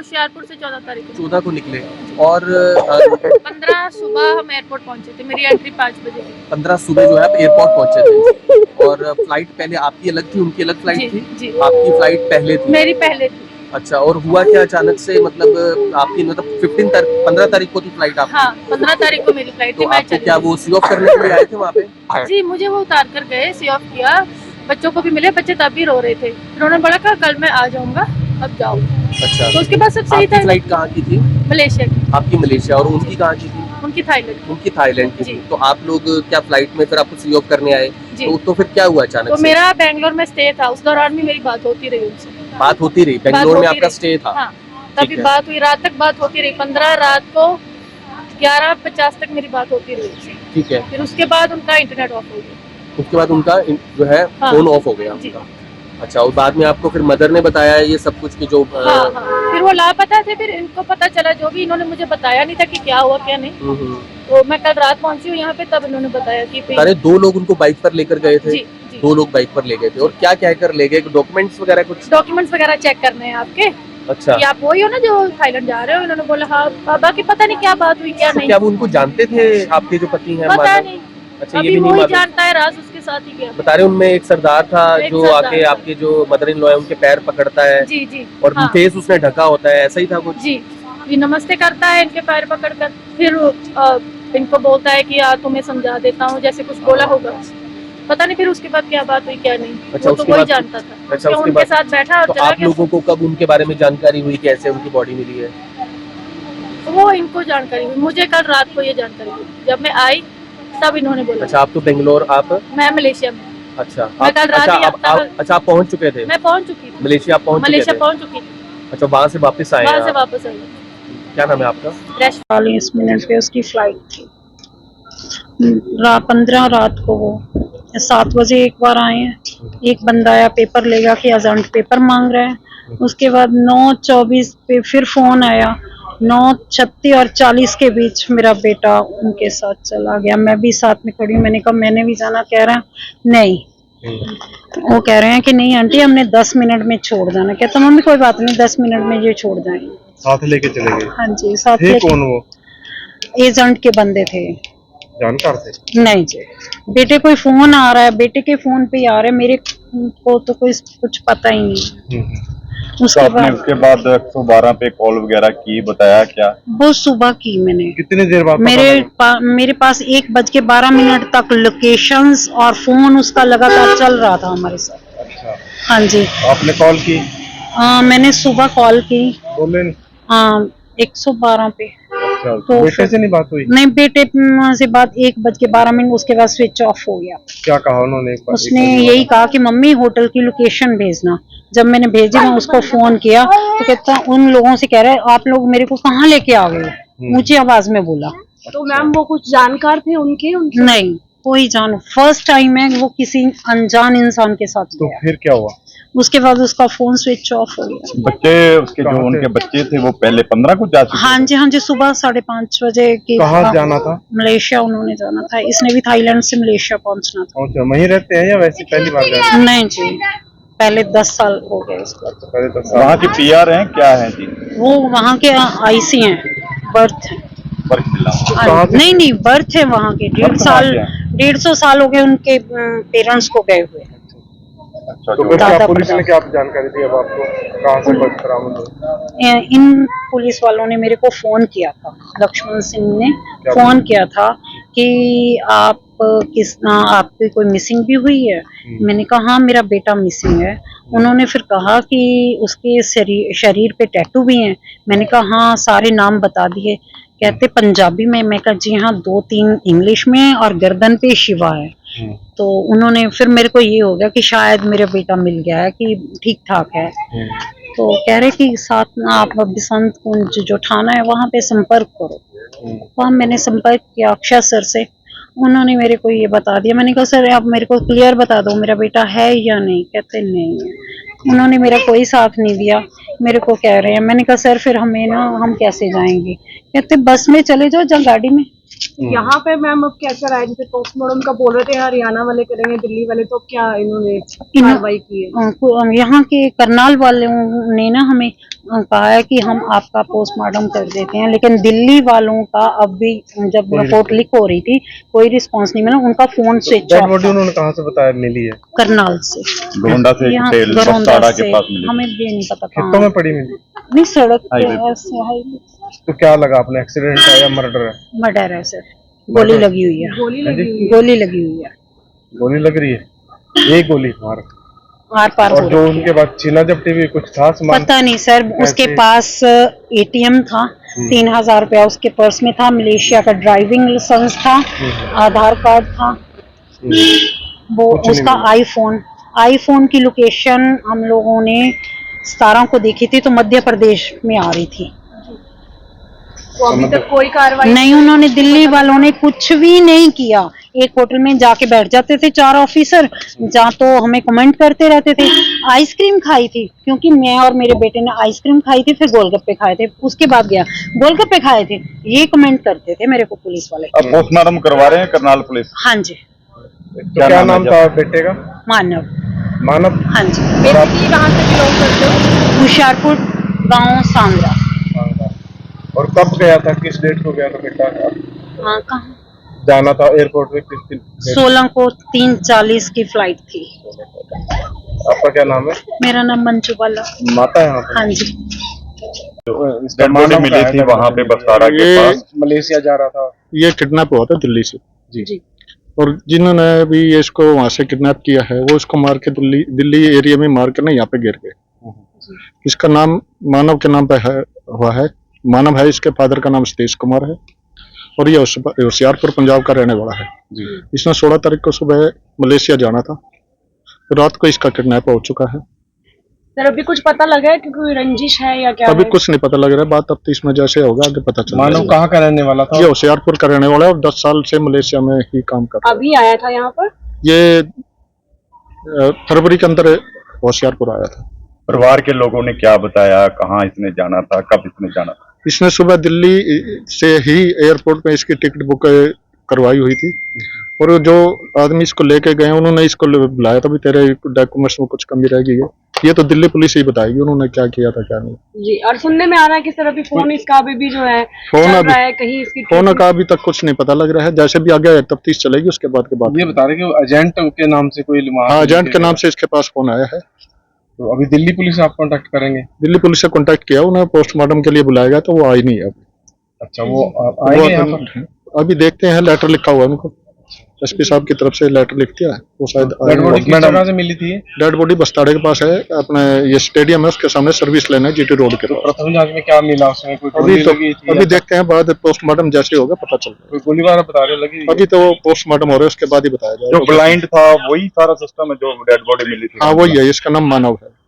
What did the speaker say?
होशियारपुर से 14 तारीख को। 14 को निकले और 15 सुबह हम एयरपोर्ट पहुंचे थे, मेरी एंट्री 5 बजे थी। 15 सुबह जो है आप एयरपोर्ट पहुंचे थे और फ्लाइट पहले आपकी अलग थी, उनकी अलग फ्लाइट थी? जी। आपकी फ्लाइट पहले थी? मेरी पहले थी। अच्छा, और हुआ क्या अचानक से, मतलब आपकी मतलब 15 तारीख को थी फ्लाइट आपकी? हाँ, 15 तारीख को मेरी फ्लाइट थी। तो आपको क्या वो सी ऑफ करने के लिए आए थे वहाँ पे? जी, मुझे वो उतार कर गए, सी ऑफ किया, बच्चों को भी मिले, बच्चे तब भी रो रहे थे। उन्होंने बोला कहा कल मैं आ जाऊंगा, अब जाओ। अच्छा, तो उसके बाद सब सही था। फ्लाइट कहाँ की थी? मलेशिया की। आपकी मलेशिया, और उनकी कहाँ की थी? उनकी थाईलैंड। उनकी थाईलैंड की थी। तो आप लोग क्या फ्लाइट में फिर आपको सी ऑफ करने आए? तो फिर क्या हुआ अचानक तो से? मेरा बैंगलोर में स्टे था, उस दौरान भी मेरी बात होती रही उनसे। बात होती रही? बैंगलोर में आपका स्टे था? हाँ, तभी बात हुई, रात तक बात होती रही। 15 रात को 11:50 तक मेरी बात होती रही। ठीक है। फिर उसके बाद उनका इंटरनेट ऑफ हो गया। उसके बाद उनका जो है फोन ऑफ हो गया उनका। अच्छा, और बाद में आपको फिर मदर ने बताया ये सब कुछ कि जो हाँ। फिर वो लापता थे, फिर इनको पता चला, जो भी इन्होंने मुझे बताया नहीं था कि क्या हुआ क्या नहीं। तो मैं कल रात पहुंची हूँ यहाँ पे, तब इन्होंने बताया कि अरे 2 लोग उनको बाइक पर लेकर गए थे? जी। 2 लोग बाइक पर ले गए थे, और क्या कहकर ले गए? डॉक्यूमेंट्स वगैरह कुछ? डॉक्यूमेंट्स वगैरह चेक करने हैं आपके। अच्छा, कि आप वही हो ना जो थाईलैंड जा रहे हो? इन्होंने बोला हाँ। बाकी पता नहीं क्या बात हुई क्या नहीं। क्या वो उनको जानते थे आपके जो पति हैं? पता नहीं। अच्छा, अभी ये भी नहीं नहीं जानता है, राज उसके साथ ही गया। बता रहे उनमें एक सरदार था जो आके आपके जो मदर इन लॉ है उनके पैर पकड़ता है। जी। और फेस उसने ढका होता है, ऐसा ही था कुछ? जी, ये नमस्ते करता है इनके पैर पकड़कर, फिर इनको बोलता है कि तुम्हें समझा देता हूँ, जैसे कुछ बोला होगा, पता नहीं। फिर उसके बाद क्या बात हुई क्या नहीं। अच्छा, तो वही जानता था। अच्छा, उनके साथ बैठा और तो आप लोगों को कब उनके बारे में जानकारी हुई, कैसे उनकी बॉडी मिली है? वो इनको जानकारी हुई, मुझे कल रात को ये जानकारी हुई, जब मैं आई तब इन्होंने बोला। अच्छा, आप तो बेंगलोर, आप? मैं मलेशिया में। अच्छा, मैं कल रात अच्छा, आप पहुंच चुके थे? मैं पहुंच चुकी थी मलेशिया, मलेशिया पहुंच चुकी थी। अच्छा, वहाँ से वापस आए? वहाँ से वापस आई। क्या नाम है आपका? 40 मिनट पे उसकी फ्लाइट थी। 15 रात को वो 7 बजे एक बार आए हैं। एक बंदा आया पेपर लेगा कि एजेंट पेपर मांग रहा है। उसके बाद 9:24 पे फिर फोन आया। 9:36 और 40 के बीच मेरा बेटा उनके साथ चला गया। मैं भी साथ में खड़ी हूँ। मैंने कहा मैंने भी जाना, कह रहा नहीं। वो कह रहे हैं कि नहीं आंटी, हमने 10 मिनट में छोड़ जाना। कहता मम्मी कोई बात नहीं, 10 मिनट में ये छोड़ जाएंगे। साथ लेके चले गए? हाँ जी, साथ थे। कौन वो? एजेंट के बंदे थे। जानकार थे? नहीं जी, बेटे कोई फोन आ रहा है, बेटे के फोन पे आ रहा है, मेरे को तो कुछ पता ही नहीं। उसके बाद 112 पे कॉल वगैरह की, बताया क्या? वो सुबह की मैंने। कितनी देर बाद? मेरे पास 1:12 तक लोकेशंस और फोन उसका लगातार चल रहा था हमारे साथ। अच्छा। हाँ जी। आपने कॉल की? मैंने सुबह कॉल की। बोले? 112 पे। अच्छा, तो बेटे से नहीं बात हुई? नहीं, बेटे से बात 1:12, उसके बाद स्विच ऑफ हो गया। क्या कहा उन्होंने? उसने यही कहा कि मम्मी होटल की लोकेशन भेजना। जब मैंने भेजी, मैं उसको फोन किया तो कहता उन लोगों से कह रहे आप लोग मेरे को कहाँ लेके आ गए, ऊंची आवाज में बोला। तो मैम वो कुछ जानकार थे उनके? नहीं, कोई फर्स्ट टाइम है वो किसी अनजान इंसान के साथ। तो फिर क्या हुआ? उसके बाद उसका फोन स्विच ऑफ हो गया। बच्चे उसके जो उनके बच्चे थे वो पहले 15 को जा चुके? हाँ जी, सुबह 5:30 बजे की। कहाँ जाना था? मलेशिया उन्होंने जाना था। इसने भी थाईलैंड से मलेशिया पहुंचना था। अच्छा, वहीं रहते हैं या वैसे पहली बार जा रहे हैं? नहीं जी, पहले 10 साल हो गए इसको। वहाँ के पीआर हैं क्या है जी? वो वहाँ के आईसी हैं, बर्थ है। नहीं, बर्थ है वहाँ के। 150 साल हो गए उनके पेरेंट्स को गए हुए। अच्छा, तो क्या पुलिस ने क्या जानकारी दी अब आपको? कहाँ से बर्थ बरामद हुई? इन पुलिस वालों ने मेरे को फोन किया था, लक्ष्मण सिंह ने फोन किया था कि आपकी कोई मिसिंग भी हुई है? मैंने कहा हाँ, मेरा बेटा मिसिंग है। उन्होंने फिर कहा कि उसके शरीर पे टैटू भी हैं। मैंने कहा हाँ, सारे नाम बता दिए। कहते पंजाबी में। मैं कहा जी हाँ, 2-3 इंग्लिश में, और गर्दन पे शिवा है। तो उन्होंने फिर मेरे को ये हो गया कि शायद मेरा बेटा मिल गया है, कि ठीक ठाक है। तो कह रहे कि साथ में आप बसंत कुंज जो थाना है वहाँ पे संपर्क करो। वहाँ मैंने संपर्क किया अक्षय सर से। उन्होंने मेरे को ये बता दिया। मैंने कहा सर आप मेरे को क्लियर बता दो मेरा बेटा है या नहीं। कहते नहीं है। उन्होंने मेरा कोई साथ नहीं दिया। मेरे को कह रहे हैं। मैंने कहा सर फिर हम कैसे जाएंगे? कहते बस में चले जाओ, गाड़ी में। यहाँ पे मैम अब कैसा रहा है, जैसे पोस्टमार्टम का बोल रहे थे हरियाणा वाले करेंगे, दिल्ली वाले, तो क्या इन्होंने कार्रवाई की है? यहाँ के करनाल वालों ने ना हमें कहा है कि हम आपका पोस्टमार्टम कर देते हैं, लेकिन दिल्ली वालों का अब भी जब रिपोर्ट लीक हो रही थी कोई रिस्पांस नहीं मिला, उनका फोन स्विच ऑफ बॉडी उन्होंने कहाँ से बताया मिली है? करनाल से, गोंडा से यहाँ तेल गरौंदा बस्तारा से, के पास मिली। हमें भी नहीं पता खेतों कहाँ। में पड़ी मिली? नहीं, सड़क पे हाईवे ऐसे हाईवे तो क्या लगा आपने, एक्सीडेंट है या मर्डर है? मर्डर है सर, गोली लगी हुई है, गोली लगी हुई है। गोली लगी हुई है, गोली लग रही है, एक गोली मार। आर पार और हो जो रही है। उनके बाद छीना झपटी भी कुछ था सामान? पता नहीं सर, उसके ऐसे- पास एटीएम था, 3,000 रुपया उसके पर्स में था, मलेशिया का ड्राइविंग लाइसेंस था, आधार कार्ड था, वो कुछ नहीं उसका मिला। आईफोन की लोकेशन हम लोगों ने 17 को देखी थी, तो मध्य प्रदेश में आ रही थी। तो अभी तक कोई कार्रवाई नहीं, उन्होंने दिल्ली वालों ने कुछ भी नहीं किया। एक होटल में जाके बैठ जाते थे 4 ऑफिसर, जहाँ तो हमें कमेंट करते रहते थे। आइसक्रीम खाई थी, क्योंकि मैं और मेरे बेटे ने आइसक्रीम खाई थी, फिर गोलगप्पे खाए थे, उसके बाद गया गोलगप्पे खाए थे, ये कमेंट करते थे मेरे को पुलिस वाले। अब पोस्टमार्टम करवा रहे हैं करनाल पुलिस। हाँ जी, तो क्या नाम था बेटे का? मानव। मानव। हाँ जी, बेसिकली कहाँ से बिलोंग करते हो? होशियारपुर गांव सांगरा। और कब गया था, किस डेट को गया था बेटा? हाँ, कहाँ? जाना था एयरपोर्ट में किस दिन? 16 को 3:40 की फ्लाइट थी। आपका क्या नाम है? मेरा नाम मंजू बाला। माता है यहाँ पे? हाँ जी, डेड बॉडी मिली थी वहाँ पे बस्तारा के पास। मलेशिया जा रहा था। ये किडनैप हुआ था दिल्ली से जी। और जिन्होंने भी ये इसको वहां से किडनैप किया है वो इसको मार के दिल्ली एरिया में मार के ना यहाँ पे गिर गए। इसका नाम मानव के नाम पे हुआ है। मानव है, इसके फादर का नाम सतीश कुमार है और ये होशियारपुर पंजाब का रहने वाला है। इसने 16 तारीख को सुबह मलेशिया जाना था, रात को इसका किडनैप हो चुका है। सर अभी कुछ पता लगा है कि कोई रंजिश है या क्या अभी है? कुछ नहीं पता लग रहा है, बात तफ्तीश में जैसे होगा आगे पता चलेगा। मानव कहाँ का रहने वाला था? ये होशियारपुर का रहने वाला है और 10 साल से मलेशिया में ही काम कर रहा है। अभी आया था यहाँ पर? ये फरवरी के अंदर होशियारपुर आया था। परिवार के लोगों ने क्या बताया, कहाँ इसने जाना था, कब इसने जाना था? इसने सुबह दिल्ली से ही एयरपोर्ट में इसकी टिकट बुक करवाई हुई थी और जो आदमी इसको लेके गए उन्होंने इसको बुलाया था भी तेरे डॉक्यूमेंट्स में कुछ कमी रह गई है। ये तो दिल्ली पुलिस ही बताएगी उन्होंने क्या किया था क्या नहीं। जी, और सुनने में आ रहा है कि सर अभी फोन इसका अभी भी जो है फोन चल अभी- रहा है, कहीं इसकी फोन का अभी तक कुछ नहीं पता लग रहा है, जैसे भी आगे तफ्तीश चलेगी उसके बाद के बाद। ये बता रहे कि एजेंट के नाम से कोई हाँ, एजेंट के नाम से इसके पास फोन आया है। तो अभी दिल्ली पुलिस से आप कांटेक्ट करेंगे? दिल्ली पुलिस से कांटेक्ट किया, उन्हें पोस्टमार्टम के लिए बुलाया गया तो वो आई नहीं है अभी। अच्छा, वो आएंगे यहाँ पर? अभी देखते हैं, लेटर लिखा हुआ है उनको, एसपी साहब की तरफ से लेटर लिख दिया है, वो शायद डेड बॉडी किस जगह से मिली थी? डेड बॉडी बस्ताड़े के पास है, अपने ये स्टेडियम है उसके सामने सर्विस लेना है जीटी रोड के पास। प्रथम जांच में क्या मिला उसमें? कोई अभी गोली तो लगी थी? अभी देखते हैं, बाद पोस्टमार्टम जैसे होगा पता चलेगा। कोई गोली वगैरह बता रहे लगी? अभी तो पोस्टमार्टम हो रहा है उसके बाद ही बताया जो जाएगा। ब्लाइंड था वही सारा सिस्टम है जो डेड बॉडी मिली थी। हाँ, वही है, इसका नाम मानव है।